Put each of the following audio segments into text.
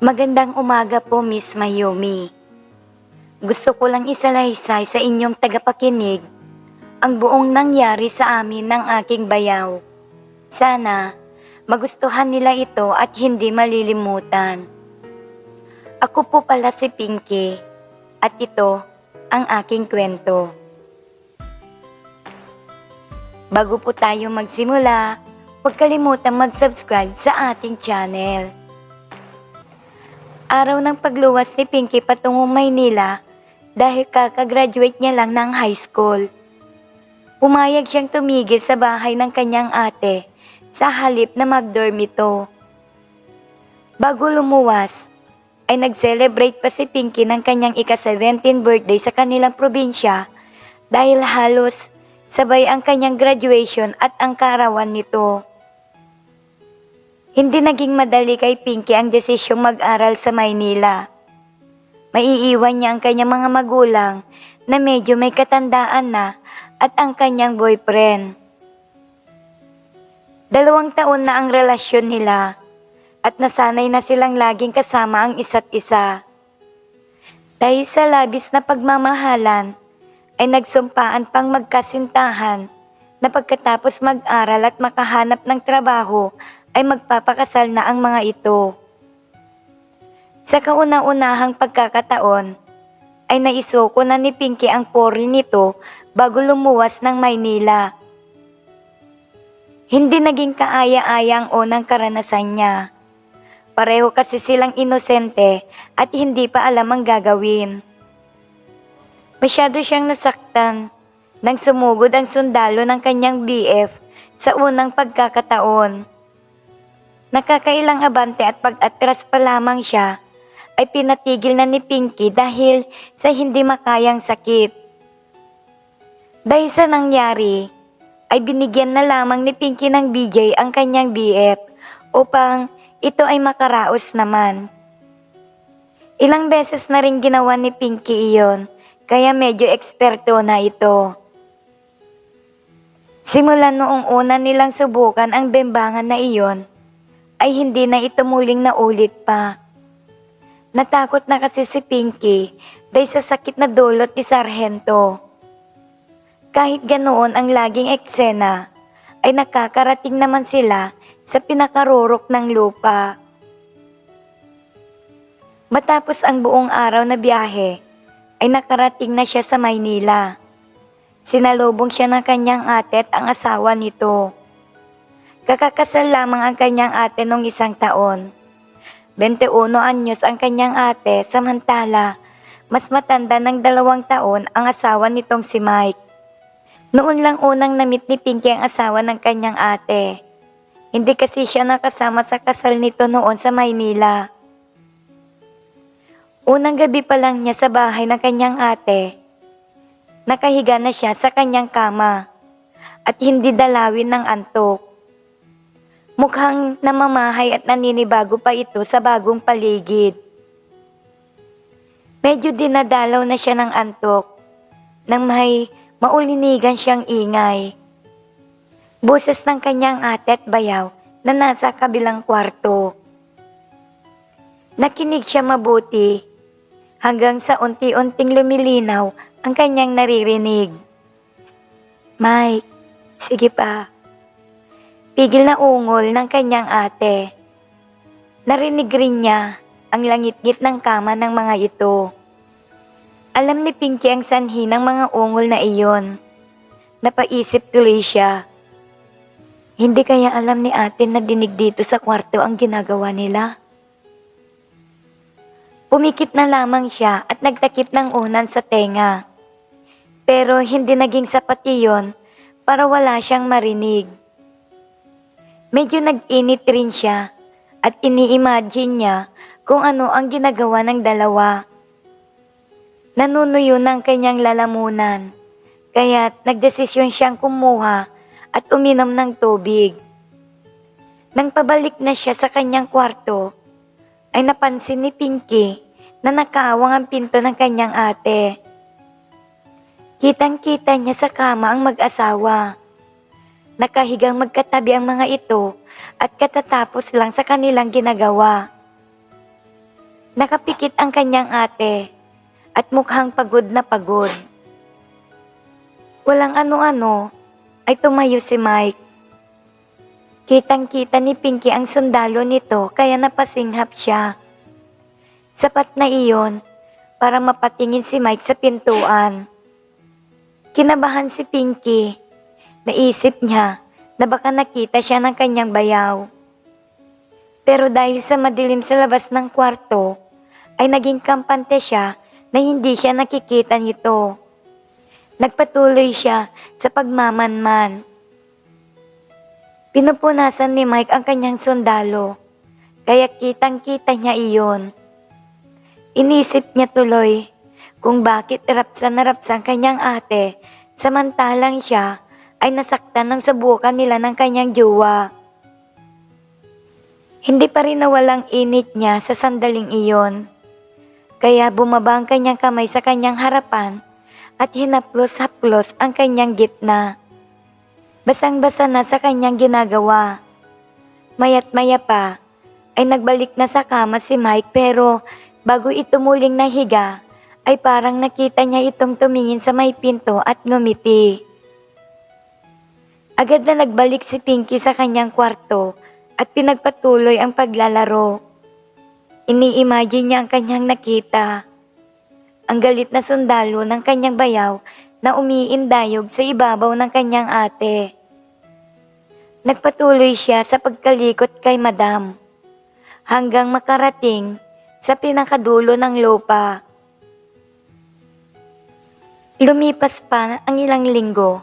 Magandang umaga po, Miss Mayumi. Gusto ko lang isalaysay sa inyong tagapakinig ang buong nangyari sa amin ng aking bayaw. Sana magustuhan nila ito at hindi malilimutan. Ako po pala si Pinky at ito ang aking kwento. Bago po tayo magsimula, huwag kalimutang mag-subscribe sa ating channel. Araw ng pagluwas ni Pinky patungong Maynila dahil kakagraduate niya lang ng high school. Pumayag siyang tumigil sa bahay ng kanyang ate sa halip na mag-dorm ito. Bago lumuwas, ay nag-celebrate pa si Pinky ng kanyang ika-17 birthday sa kanilang probinsya dahil halos sabay ang kanyang graduation at ang kaarawan nito. Hindi naging madali kay Pinky ang desisyong mag-aral sa Maynila. Maiiwan niya ang kanyang mga magulang na medyo may katandaan na at ang kanyang boyfriend. 2 taon na ang relasyon nila at nasanay na silang laging kasama ang isa't isa. Dahil sa labis na pagmamahalan, ay nagsumpaan pang magkasintahan na pagkatapos mag-aral at makahanap ng trabaho ay magpapakasal na ang mga ito. Sa kauna-unahang pagkakataon, ay naisuko na ni Pinky ang pori nito bago lumuwas ng Maynila. Hindi naging kaaya-aya ang unang karanasan niya. Pareho kasi silang inosente at hindi pa alam ang gagawin. Masyado siyang nasaktan nang sumugod ang sundalo ng kanyang BF sa unang pagkakataon. Nakakailang abante at pag-atras pa lamang siya ay pinatigil na ni Pinky dahil sa hindi makayang sakit. Dahil sa nangyari, ay binigyan na lamang ni Pinky ng BJ ang kanyang BF upang ito ay makaraos naman. Ilang beses na rin ginawa ni Pinky iyon, kaya medyo eksperto na ito. Simula noong una nilang subukan ang bembangan na iyon, ay hindi na ito muling naulit pa. Natakot na kasi si Pinky dahil sa sakit na dulot ni Sargento. Kahit ganoon ang laging eksena, ay nakakarating naman sila sa pinakarurok ng lupa. Matapos ang buong araw na biyahe, ay nakarating na siya sa Maynila. Sinalubong siya ng kanyang ate at ang asawa nito. Kakakasal lamang ang kanyang ate nung 1 taon. 21 anyos ang kanyang ate, samantala mas matanda ng 2 taon ang asawa nitong si Mike. Noon lang unang namit ni Pinky ang asawa ng kanyang ate. Hindi kasi siya nakasama sa kasal nito noon sa Maynila. Unang gabi pa lang niya sa bahay ng kanyang ate, nakahiga na siya sa kanyang kama at hindi dalawin ng antok. Mukhang namamahay at naninibago pa ito sa bagong paligid. Medyo dinadalaw na siya ng antok nang may maulinigan siyang ingay. Boses ng kanyang ate at bayaw na nasa kabilang kwarto. Nakinig siya mabuti hanggang sa unti-unting lumilinaw ang kanyang naririnig. Mike, sige pa. Pigil na ungol ng kanyang ate. Narinig rin niya ang langit-ngit ng kama ng mga ito. Alam ni Pinky ang sanhi ng mga ungol na iyon. Napaisip tuloy siya. Hindi kaya alam ni ate na dinig dito sa kwarto ang ginagawa nila? Pumikit na lamang siya at nagtakip ng unan sa tenga. Pero hindi naging sapat iyon para wala siyang marinig. Medyo nag-init rin siya at ini-imagine niya kung ano ang ginagawa ng dalawa. Nanunuyo ng kanyang lalamunan, kaya't nagdesisyon siyang kumuha at uminom ng tubig. Nang pabalik na siya sa kanyang kwarto, ay napansin ni Pinky na nakaawang ang pinto ng kanyang ate. Kitang-kita niya sa kama ang mag-asawa. Nakahigang magkatabi ang mga ito at katatapos lang sa kanilang ginagawa. Nakapikit ang kanyang ate at mukhang pagod na pagod. Walang ano-ano ay tumayo si Mike. Kitang-kita ni Pinky ang sundalo nito kaya napasinghap siya. Sapat na iyon para mapatingin si Mike sa pintuan. Kinabahan si Pinky. Naisip niya na baka nakita siya ng kanyang bayaw. Pero dahil sa madilim sa labas ng kwarto, ay naging kampante siya na hindi siya nakikita nito. Nagpatuloy siya sa pagmamanman. Pinupunasan ni Mike ang kanyang sundalo, kaya kitang-kita niya iyon. Inisip niya tuloy kung bakit rapsa na rapsa ang kanyang ate, samantalang siya ay nasaktan ng sabukan nila ng kanyang jowa. Hindi pa rin nawalang init niya sa sandaling iyon. Kaya bumaba ang kanyang kamay sa kanyang harapan at hinaplos-haplos ang kanyang gitna. Basang-basa na sa kanyang ginagawa. Maya't maya pa ay nagbalik na sa kama si Mike pero bago ito muling nahiga ay parang nakita niya itong tumingin sa may pinto at ngumiti. Agad na nagbalik si Pinky sa kanyang kwarto at pinagpatuloy ang paglalaro. Ini-imagine niya ang kanyang nakita. Ang galit na sundalo ng kanyang bayaw na umiindayog sa ibabaw ng kanyang ate. Nagpatuloy siya sa pagkalikot kay Madam hanggang makarating sa pinakadulo ng lupa. Lumipas pa ang ilang linggo.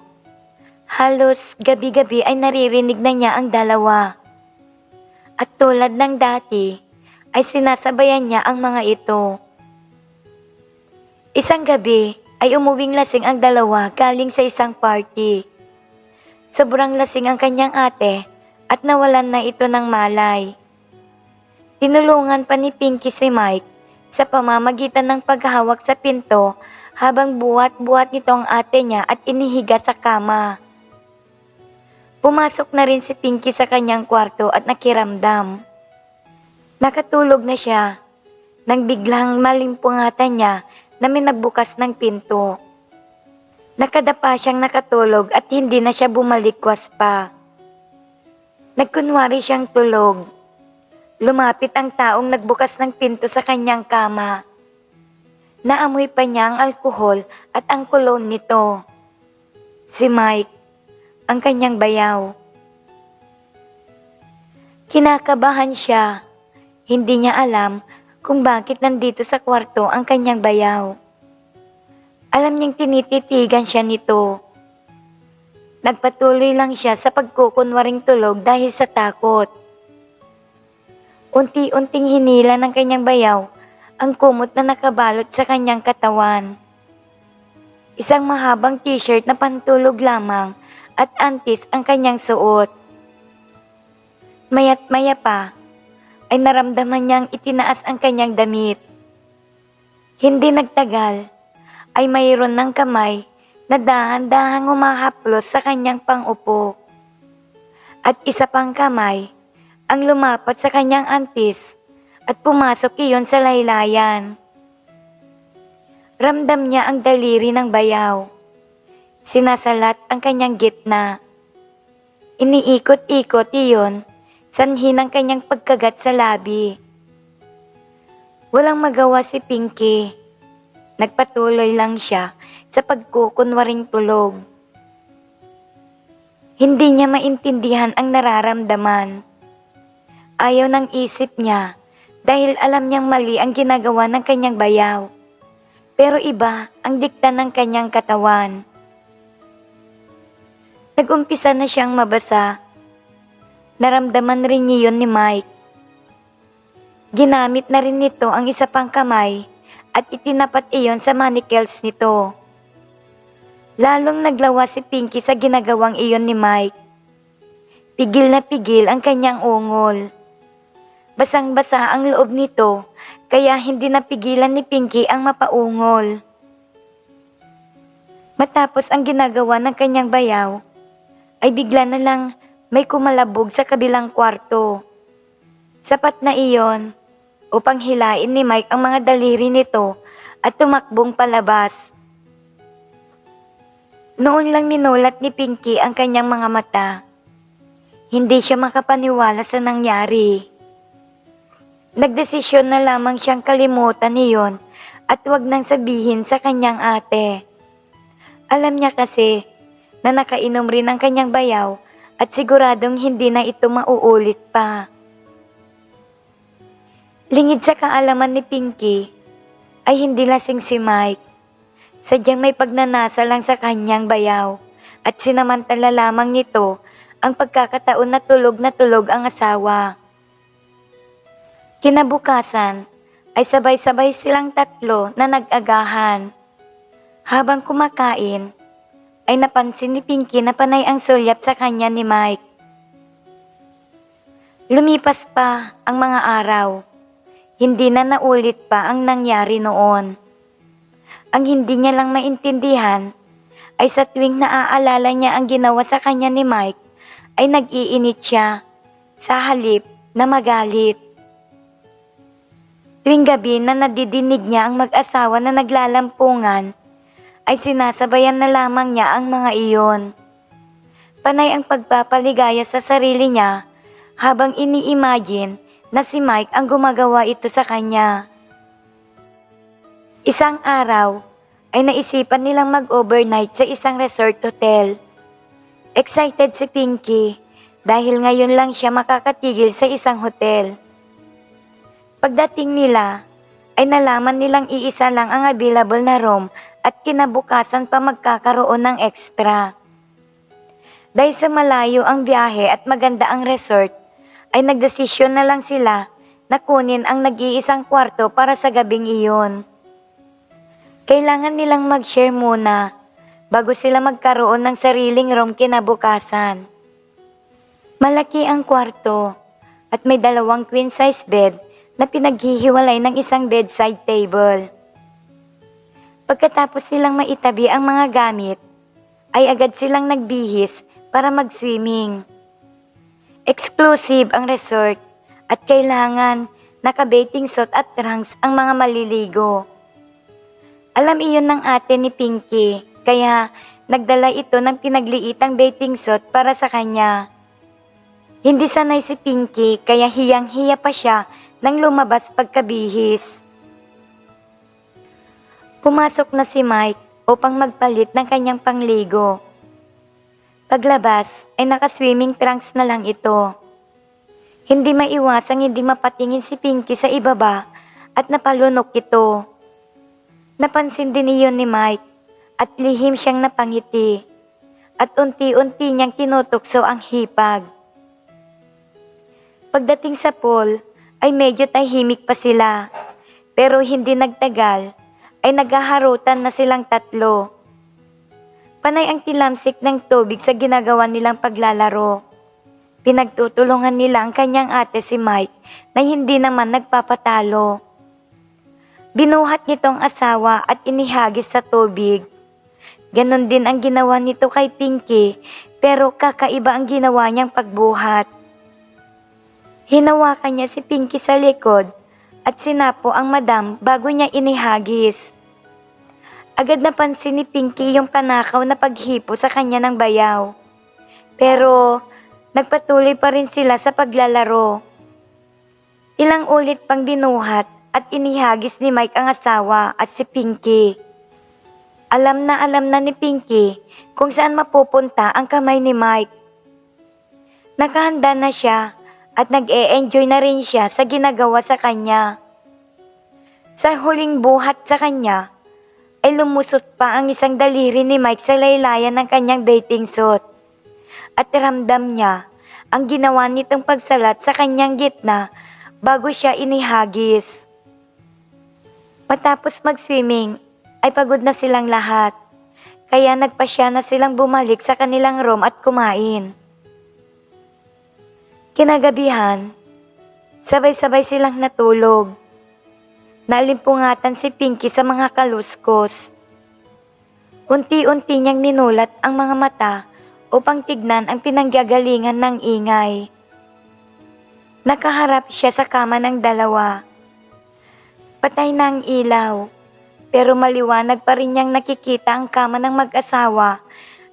Halos gabi-gabi ay naririnig na niya ang dalawa. At tulad ng dati, ay sinasabayan niya ang mga ito. Isang gabi ay umuwing lasing ang dalawa galing sa isang party. Sobrang lasing ang kanyang ate at nawalan na ito ng malay. Tinulungan pa ni Pinky si Mike sa pamamagitan ng paghawak sa pinto habang buhat-buhat nito ang ate niya at inihiga sa kama. Pumasok na rin si Pinky sa kanyang kwarto at nakiramdam. Nakatulog na siya nang biglang malimpungatan niya na may nagbukas ng pinto. Nakadapa siyang nakatulog at hindi na siya bumalikwas pa. Nagkunwari siyang tulog. Lumapit ang taong nagbukas ng pinto sa kanyang kama. Naamoy pa niya ang alkohol at ang cologne nito. Si Mike, ang kanyang bayaw. Kinakabahan siya. Hindi niya alam kung bakit nandito sa kwarto ang kanyang bayaw. Alam niyang tinititigan siya nito. Nagpatuloy lang siya sa pagkukunwaring tulog dahil sa takot. Unti-unting hinila ng kanyang bayaw ang kumot na nakabalot sa kanyang katawan. Isang mahabang t-shirt na pantulog lamang at antis ang kanyang suot. Maya't maya pa ay naramdaman niyang itinaas ang kanyang damit. Hindi nagtagal ay mayroon ng kamay na dahan-dahang humahaplos sa kanyang pangupo. At isa pang kamay ang lumapat sa kanyang antis at pumasok iyon sa laylayan. Ramdam niya ang daliri ng bayaw. Sinasalat ang kanyang gitna. Iniikot-ikot iyon, sanhi ng kanyang pagkagat sa labi. Walang magawa si Pinky. Nagpatuloy lang siya sa pagkukunwaring tulog. Hindi niya maintindihan ang nararamdaman. Ayaw ng isip niya dahil alam niyang mali ang ginagawa ng kanyang bayaw. Pero iba ang dikta ng kanyang katawan. Nag-umpisa na siyang mabasa. Naramdaman rin niyon ni Mike. Ginamit na rin nito ang isa pang kamay at itinapat iyon sa manacles nito. Lalong naglawa si Pinky sa ginagawang iyon ni Mike. Pigil na pigil ang kanyang ungol. Basang-basa ang loob nito kaya hindi napigilan ni Pinky ang mapaungol. Matapos ang ginagawa ng kanyang bayaw, ay bigla na lang may kumalabog sa kabilang kwarto. Sapat na iyon upang hilain ni Mike ang mga daliri nito at tumakbong palabas. Noon lang minulat ni Pinky ang kanyang mga mata. Hindi siya makapaniwala sa nangyari. Nagdesisyon na lamang siyang kalimutan niyon at wag nang sabihin sa kanyang ate. Alam niya kasi na nakainom rin ang kanyang bayaw at siguradong hindi na ito mauulit pa. Lingid sa kaalaman ni Pinky ay hindi lasing si Mike. Sadyang may pagnanasa lang sa kanyang bayaw at sinamantala lamang nito ang pagkakataon na tulog ang asawa. Kinabukasan ay sabay-sabay silang tatlo na nag-agahan. Habang kumakain, ay napansin ni Pinky na panay ang sulyap sa kanya ni Mike. Lumipas pa ang mga araw. Hindi na naulit pa ang nangyari noon. Ang hindi niya lang maintindihan ay sa tuwing naaalala niya ang ginawa sa kanya ni Mike, ay nag-iinit siya sa halip na magalit. Tuwing gabi na nadidinig niya ang mag-asawa na naglalampungan, ay sinasabayan na lamang niya ang mga iyon. Panay ang pagpapaligaya sa sarili niya habang ini-imagine na si Mike ang gumagawa ito sa kanya. Isang araw ay naisipan nilang mag-overnight sa isang resort hotel. Excited si Pinky dahil ngayon lang siya makakatigil sa isang hotel. Pagdating nila ay nalaman nilang iisa lang ang available na room at kinabukasan pa magkakaroon ng extra. Dahil sa malayo ang biyahe at maganda ang resort, ay nagdesisyon na lang sila na kunin ang nag-iisang kwarto para sa gabing iyon. Kailangan nilang mag-share muna bago sila magkaroon ng sariling room kinabukasan. Malaki ang kwarto at may 2 queen-size bed na pinaghihiwalay ng isang bedside table. Pagkatapos nilang maitabi ang mga gamit, ay agad silang nagbihis para mag-swimming. Exclusive ang resort at kailangan naka-bathing suit at trunks ang mga maliligo. Alam iyon ng ate ni Pinky, kaya nagdala ito ng pinagliitang bathing suit para sa kanya. Hindi sanay si Pinky kaya hiyang-hiya pa siya nang lumabas pagkabihis. Pumasok na si Mike upang magpalit ng kanyang pangligo. Paglabas ay naka-swimming trunks na lang ito. Hindi maiwasang hindi mapatingin si Pinky sa ibaba at napalunok ito. Napansin din iyon ni Mike at lihim siyang napangiti at unti-unti niyang tinutokso ang hipag. Pagdating sa pool ay medyo tahimik pa sila pero hindi nagtagal ay naghaharutan na silang tatlo. Panay ang tilamsik ng tubig sa ginagawa nilang paglalaro. Pinagtutulungan nila ang kanyang ate si Mike na hindi naman nagpapatalo. Binuhat nitong asawa at inihagis sa tubig. Ganon din ang ginawa nito kay Pinky pero kakaiba ang ginawa niyang pagbuhat. Hinawakan niya si Pinky sa likod at sinapo ang madam bago niya inihagis. Agad napansin ni Pinky yung panakaw na paghipo sa kanya ng bayaw. Pero nagpatuloy pa rin sila sa paglalaro. Ilang ulit pang binuhat at inihagis ni Mike ang asawa at si Pinky. Alam na ni Pinky kung saan mapupunta ang kamay ni Mike. Nakahanda na siya at nag-e-enjoy na rin siya sa ginagawa sa kanya. Sa huling buhat sa kanya, ay lumusot pa ang isang daliri ni Mike sa laylayan ng kanyang bathing suit. At ramdam niya ang ginawa nitong pagsalat sa kanyang gitna bago siya inihagis. Matapos mag-swimming ay pagod na silang lahat, kaya nagpasya na silang bumalik sa kanilang room at kumain. Kinagabihan, sabay-sabay silang natulog. Nalimpungatan si Pinky sa mga kaluskos. Unti-unti niyang minulat ang mga mata upang tignan ang pinanggagalingan ng ingay. Nakaharap siya sa kama ng dalawa. Patay na ang ilaw, pero maliwanag pa rin niyang nakikita ang kama ng mag-asawa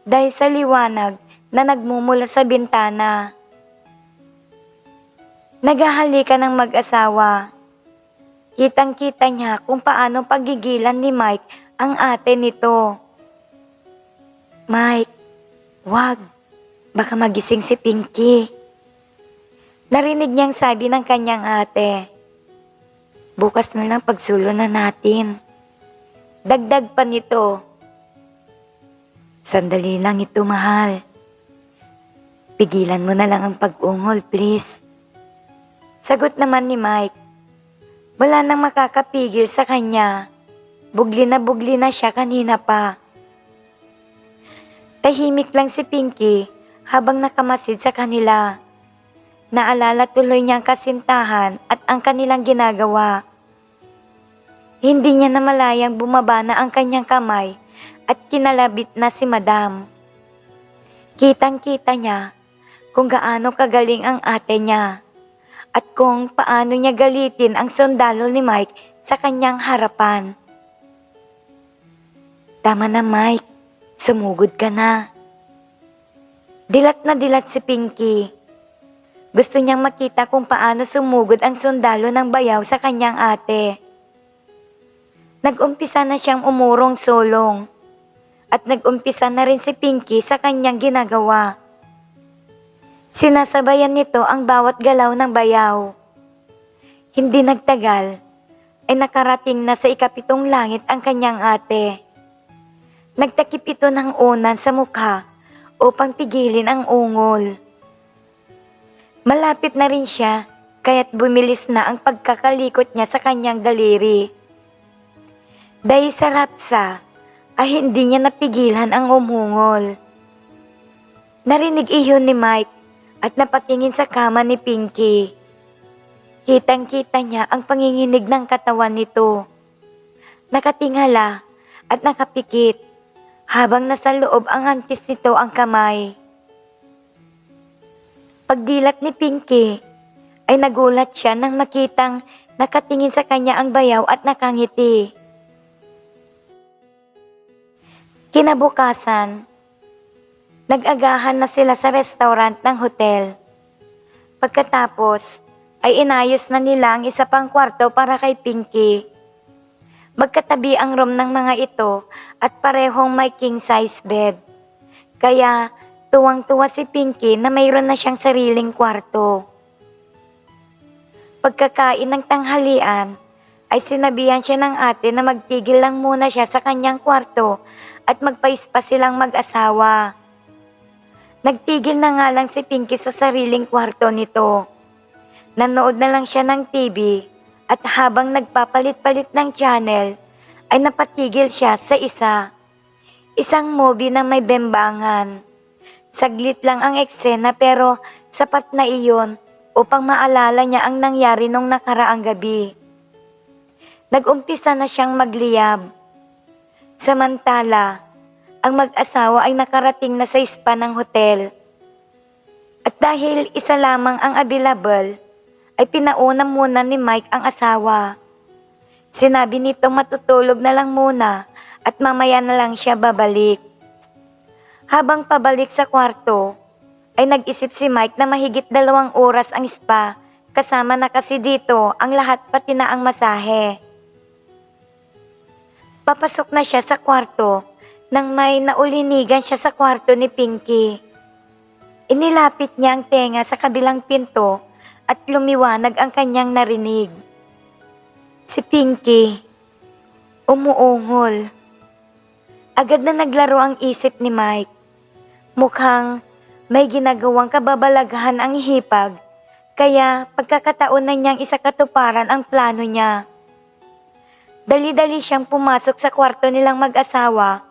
dahil sa liwanag na nagmumula sa bintana. Naghahalikan ng mag-asawa. Kitang-kita niya kung paano pagigilan ni Mike ang ate nito. Mike, wag. Baka magising si Pinky. Narinig niyang sabi ng kanyang ate. Bukas na lang pagsulo na natin. Dagdag pa nito. Sandali lang ito, mahal. Pigilan mo na lang ang pag-ungol, please. Sagot naman ni Mike. Wala nang makakapigil sa kanya. Bugli na siya kanina pa. Tahimik lang si Pinky habang nakamasid sa kanila. Naalala tuloy niyang kasintahan at ang kanilang ginagawa. Hindi niya namalayang bumaba na ang kanyang kamay at kinalabit na si Madam. Kitang-kita niya kung gaano kagaling ang ate niya at kung paano niya galitin ang sundalo ni Mike sa kanyang harapan. Tama na, Mike. Sumugod ka na. Dilat na dilat si Pinky. Gusto niyang makita kung paano sumugod ang sundalo ng bayaw sa kanyang ate. Nag-umpisa na siyang umurong sulong at nag-umpisa na rin si Pinky sa kanyang ginagawa. Sinasabayan nito ang bawat galaw ng bayaw. Hindi nagtagal ay nakarating na sa ikapitong langit ang kanyang ate. Nagtakip ito ng unan sa mukha upang pigilin ang ungol. Malapit na rin siya, kaya't bumilis na ang pagkakalikot niya sa kanyang daliri. Dahil sa rapsa, ay hindi niya napigilan ang umungol. Narinig iyon ni Mike at napatingin sa kama ni Pinky. Kitang-kita niya ang panginginig ng katawan nito. Nakatingala at nakapikit habang nasa loob ang antis nito ang kamay. Pagdilat ni Pinky, ay nagulat siya nang makitang nakatingin sa kanya ang bayaw at nakangiti. Kinabukasan, nag-agahan na sila sa restaurant ng hotel. Pagkatapos, ay inayos na nila ang isa pang kwarto para kay Pinky. Magkatabi ang room ng mga ito at parehong may king-size bed. Kaya, tuwang-tuwa si Pinky na mayroon na siyang sariling kwarto. Pagkakain ng tanghalian, ay sinabihan siya ng ate na magtigil lang muna siya sa kanyang kwarto at magpaispa silang mag-asawa. Nagtigil na nga lang si Pinky sa sariling kwarto nito. Nanood na lang siya ng TV at habang nagpapalit-palit ng channel, ay napatigil siya sa isang movie na may bembangan. Saglit lang ang eksena pero sapat na iyon upang maalala niya ang nangyari nung nakaraang gabi. Nag-umpisa na siyang magliyab. Samantala, ang mag-asawa ay nakarating na sa spa ng hotel. At dahil isa lamang ang available, ay pinauna muna ni Mike ang asawa. Sinabi nito matutulog na lang muna at mamaya na lang siya babalik. Habang pabalik sa kwarto, ay nag-isip si Mike na mahigit 2 oras ang spa, kasama na kasi dito ang lahat pati na ang masahe. Papasok na siya sa kwarto nang may naulinigan siya sa kwarto ni Pinky. Inilapit niya ang tenga sa kabilang pinto at lumiwanag ang kanyang narinig. Si Pinky, umuungol. Agad na naglaro ang isip ni Mike. Mukhang may ginagawang kababalaghan ang hipag, kaya pagkakataon na niyang isakatuparan ang plano niya. Dali-dali siyang pumasok sa kwarto nilang mag-asawa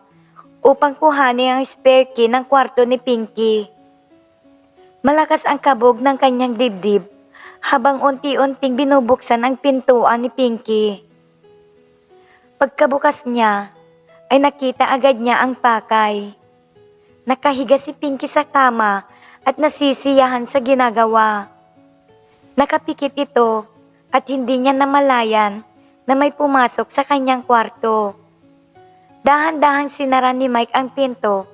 upang kuhanin ang spare key ng kwarto ni Pinky. Malakas ang kabog ng kanyang dibdib habang unti-unting binubuksan ang pintuan ni Pinky. Pagkabukas niya, ay nakita agad niya ang pakay. Nakahiga si Pinky sa kama at nasisiyahan sa ginagawa. Nakapikit ito at hindi niya namalayan na may pumasok sa kanyang kwarto. Dahan-dahang sinara ni Mike ang pinto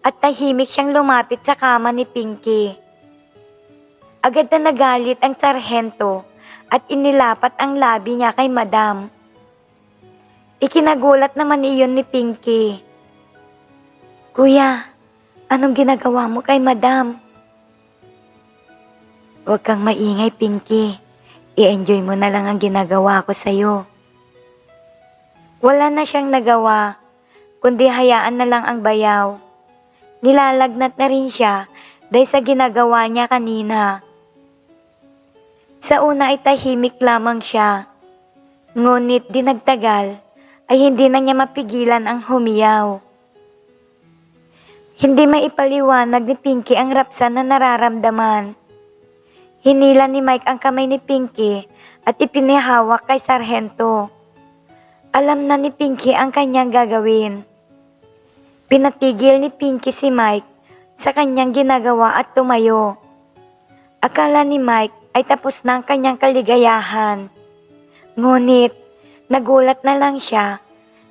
at tahimik siyang lumapit sa kama ni Pinky. Agad na nagalit ang sarhento at inilapat ang labi niya kay Madam. Ikinagulat naman iyon ni Pinky. "Kuya, anong ginagawa mo kay Madam?" "Huwag kang maingay, Pinky. I-enjoy mo na lang ang ginagawa ko sa'yo." Wala na siyang nagawa, kundi hayaan na lang ang bayaw. Nilalagnat na rin siya dahil sa ginagawa niya kanina. Sa una ay tahimik lamang siya, ngunit di nagtagal ay hindi na niya mapigilan ang humiyaw. Hindi maipaliwanag ni Pinky ang rapsan na nararamdaman. Hinila ni Mike ang kamay ni Pinky at ipinahawak kay Sarhento. Alam na ni Pinky ang kanyang gagawin. Pinatigil ni Pinky si Mike sa kanyang ginagawa at tumayo. Akala ni Mike ay tapos na ang kanyang kaligayahan. Ngunit, nagulat na lang siya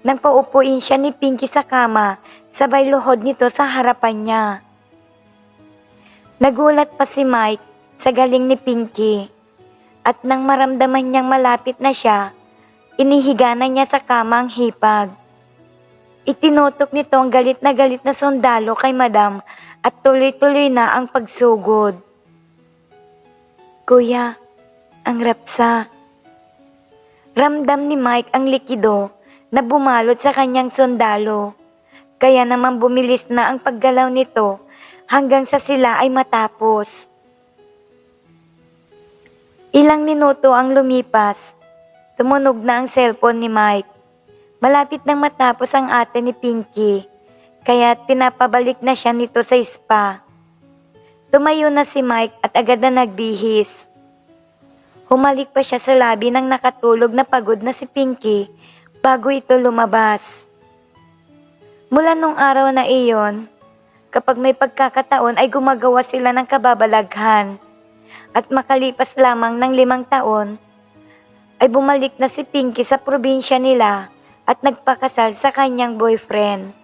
nang paupuin siya ni Pinky sa kama sabay luhod nito sa harapan niya. Nagulat pa si Mike sa galing ni Pinky at nang maramdaman niyang malapit na siya, inihiga na niya sa kama ang hipag. Itinutok nito ang galit na sundalo kay Madam at tuloy-tuloy na ang pagsugod. "Kuya, ang rapsa." Ramdam ni Mike ang likido na bumalot sa kanyang sundalo. Kaya naman bumilis na ang paggalaw nito hanggang sa sila ay matapos. Ilang minuto ang lumipas. Tumunog na ang cellphone ni Mike. Malapit nang matapos ang ate ni Pinky, kaya pinapabalik na siya nito sa spa. Tumayo na si Mike at agad na nagbihis. Humalik pa siya sa labi ng nakatulog na pagod na si Pinky bago ito lumabas. Mula nung araw na iyon, kapag may pagkakataon ay gumagawa sila ng kababalaghan. At makalipas lamang ng 5 taon, ay bumalik na si Pinky sa probinsya nila at nagpakasal sa kanyang boyfriend.